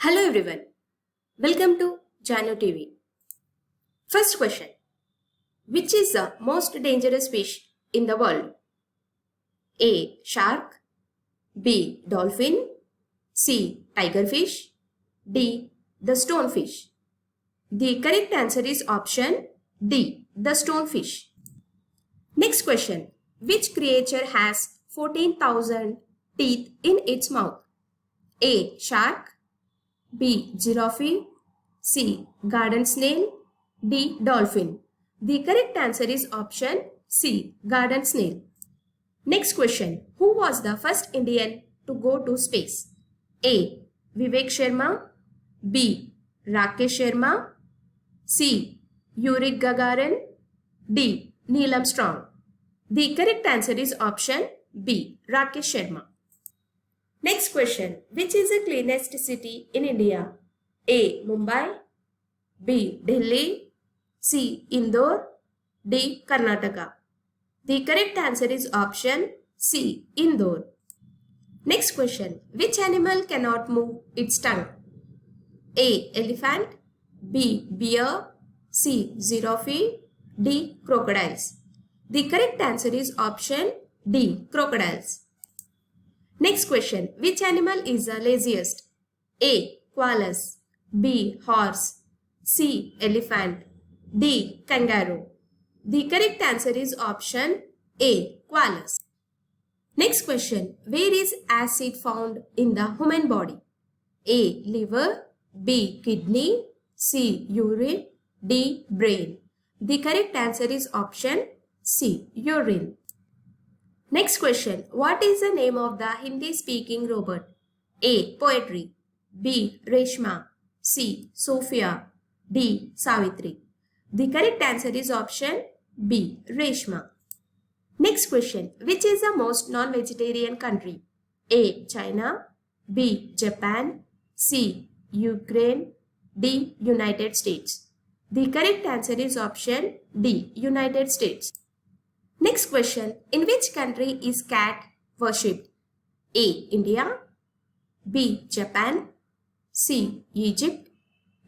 Hello everyone, welcome to Jano TV. First question, which is the most dangerous fish in the world? A. Shark, B. Dolphin, C. Tigerfish, D. The stonefish. The correct answer is option D. The stonefish. Next question, which creature has 14,000 teeth in its mouth? A. Shark, B. Giraffe, C. Garden snail, D. Dolphin. The correct answer is option C. Garden snail. Next question. Who was the first Indian to go to space? A. Vivek Sharma, B. Rakesh Sharma, C. Yuri Gagarin, D. Neil Armstrong. The correct answer is option B. Rakesh Sharma. Next question. Which is the cleanest city in India? A. Mumbai, B. Delhi, C. Indore, D. Karnataka. The correct answer is option C. Indore. Next question. Which animal cannot move its tongue? A. Elephant, B. Bear, C. Giraffe, D. Crocodiles. The correct answer is option D. Crocodiles. Next question. Which animal is the laziest? A. Koalas, B. Horse, C. Elephant, D. Kangaroo. The correct answer is option A. Koalas. Next question. Where is acid found in the human body? A. Liver, B. Kidney, C. Urine, D. Brain. The correct answer is option C. Urine. Next question. What is the name of the Hindi-speaking robot? A. Poetry, B. Reshma, C. Sophia, D. Savitri. The correct answer is option B. Reshma. Next question. Which is the most non-vegetarian country? A. China, B. Japan, C. Ukraine, D. United States. The correct answer is option D. United States. Next question. In which country is cat worshipped? A. India, B. Japan, C. Egypt,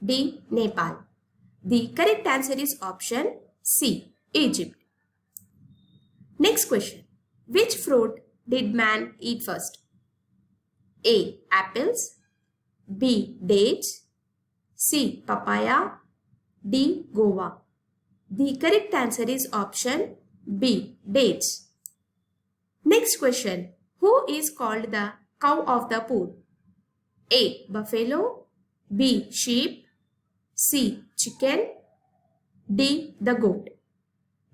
D. Nepal. The correct answer is option C. Egypt. Next question. Which fruit did man eat first? A. Apples, B. Dates, C. Papaya, D. Guava. The correct answer is option B. Dates. Next question. Who is called the cow of the poor? A. Buffalo, B. Sheep, C. Chicken, D. The goat.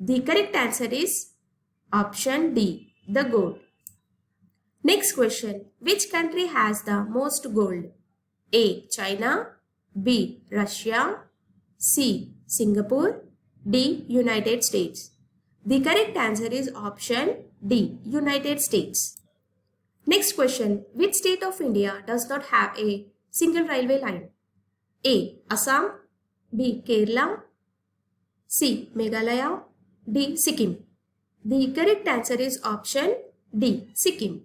The correct answer is option D. The goat. Next question. Which country has the most gold? A. China, B. Russia, C. Singapore, D. United States. The correct answer is option D. United States. Next question. Which state of India does not have a single railway line? A. Assam, B. Kerala, C. Meghalaya, D. Sikkim. The correct answer is option D. Sikkim.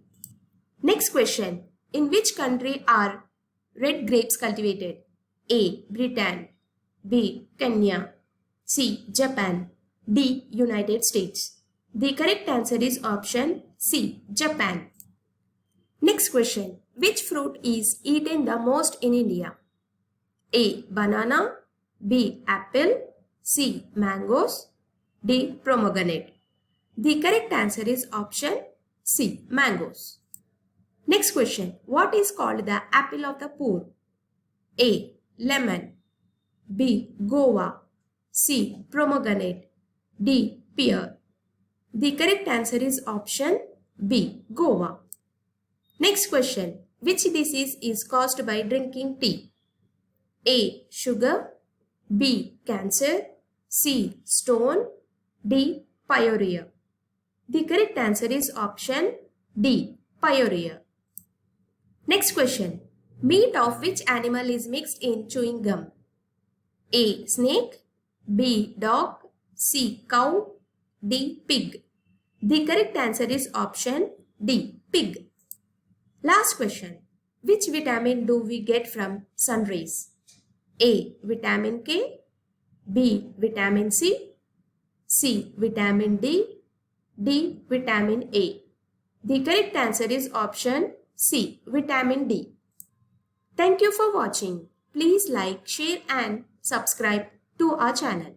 Next question. In which country are red grapes cultivated? A. Britain, B. Kenya, C. Japan, D. United States. The correct answer is option C. Japan. Next question. Which fruit is eaten the most in India? A. Banana, B. Apple, C. Mangoes, D. Pomegranate. The correct answer is option C. Mangoes. Next question. What is called the apple of the poor? A. Lemon, B. Guava, C. Pomegranate, D. Pear. The correct answer is option B. Guava. Next question. Which disease is caused by drinking tea? A. Sugar, B. Cancer, C. Stone, D. Pyorrhea. The correct answer is option D. Pyorrhea. Next question. Meat of which animal is mixed in chewing gum? A. Snake, B. Dog, C. Cow, D. Pig. The correct answer is option D. Pig. Last question. Which vitamin do we get from sun rays? A. Vitamin K, B. Vitamin C. Vitamin D. Vitamin A. The correct answer is option C. Vitamin D. Thank you for watching. Please like, share and subscribe to our channel.